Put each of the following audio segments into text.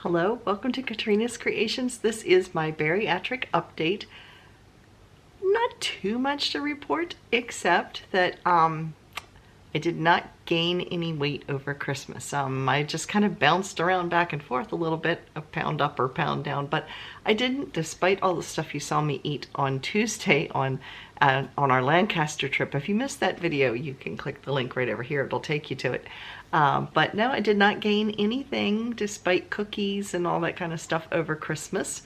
Hello, welcome to Katrina's Creations. This is my bariatric update. Not too much to report, except that I did not gain any weight over Christmas. I just kind of bounced around back and forth a little bit, a pound up or pound down, but I didn't, despite all the stuff you saw me eat on Tuesday on our Lancaster trip. If you missed that video, you can click the link right over here. It'll take you to it. But no, I did not gain anything despite cookies and all that kind of stuff over Christmas.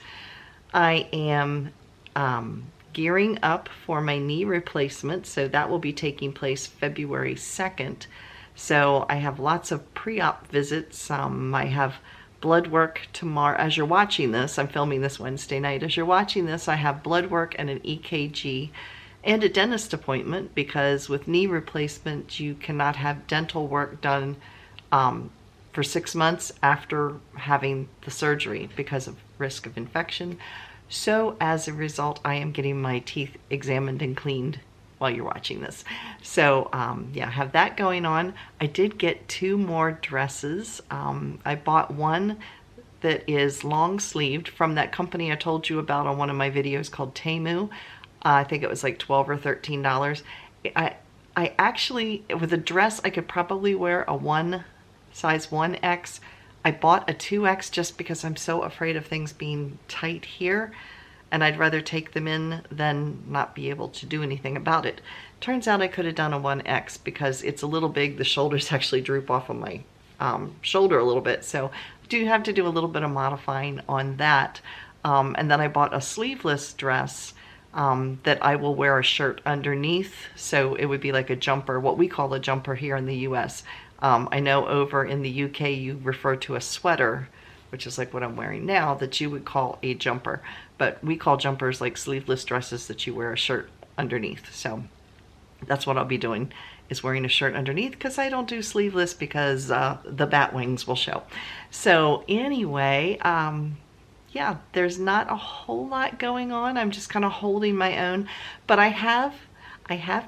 I am gearing up for my knee replacement, so that will be taking place February 2nd. So I have lots of pre-op visits. I have blood work tomorrow. As you're watching this, I'm filming this Wednesday night. As you're watching this, I have blood work and an EKG and a dentist appointment, because with knee replacement, you cannot have dental work done for 6 months after having the surgery because of risk of infection. So as a result, I am getting my teeth examined and cleaned while you're watching this. So yeah, I have that going on. I did get 2 more dresses. I bought one that is long sleeved from that company I told you about on one of my videos called Temu. I think it was like $12 or $13. I actually, with a dress, I could probably wear a size 1X. I bought a 2X just because I'm so afraid of things being tight here, and I'd rather take them in than not be able to do anything about it. Turns out I could have done a 1X because it's a little big. The shoulders actually droop off of my shoulder a little bit, so I do have to do a little bit of modifying on that. And then I bought a sleeveless dress that I will wear a shirt underneath, so it would be like a jumper, what we call a jumper here in the US. I know over in the UK you refer to a sweater, which is like what I'm wearing now, that you would call a jumper, but we call jumpers like sleeveless dresses that you wear a shirt underneath. So that's what I'll be doing, is wearing a shirt underneath, because I don't do sleeveless because the bat wings will show. So anyway, yeah, there's not a whole lot going on. I'm just kind of holding my own, but I have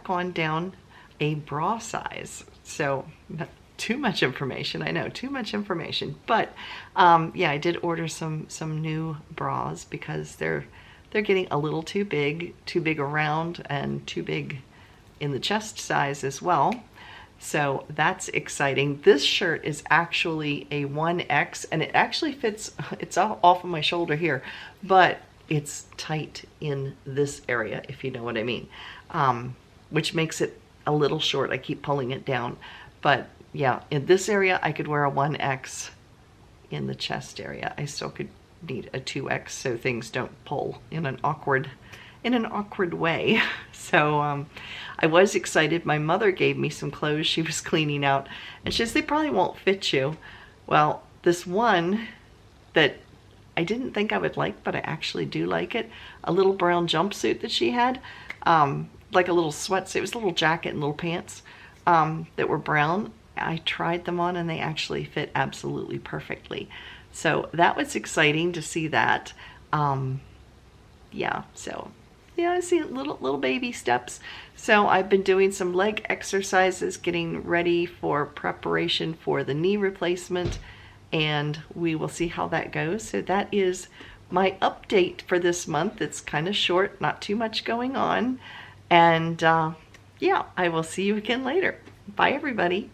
gone down a bra size. So not too much information, I know, too much information, but yeah, I did order some new bras because they're getting a little too big around and too big in the chest size as well. So that's exciting. This shirt is actually a 1X, and it actually fits, it's off of my shoulder here, but it's tight in this area, if you know what I mean, which makes it a little short. I keep pulling it down, but yeah, in this area I could wear a 1X. In the chest area I still could need a 2X so things don't pull in an awkward way. So I was excited. My mother gave me some clothes she was cleaning out, and she says they probably won't fit you. Well, this one that I didn't think I would like, but I actually do like it, a little brown jumpsuit that she had, like a little sweatsuit. It was a little jacket and little pants that were brown. I tried them on and they actually fit absolutely perfectly. So that was exciting to see that. Yeah, so yeah, I see little baby steps. So I've been doing some leg exercises, getting ready for preparation for the knee replacement, and we will see how that goes. So that is my update for this month. It's kind of short, not too much going on. And yeah, I will see you again later. Bye, everybody.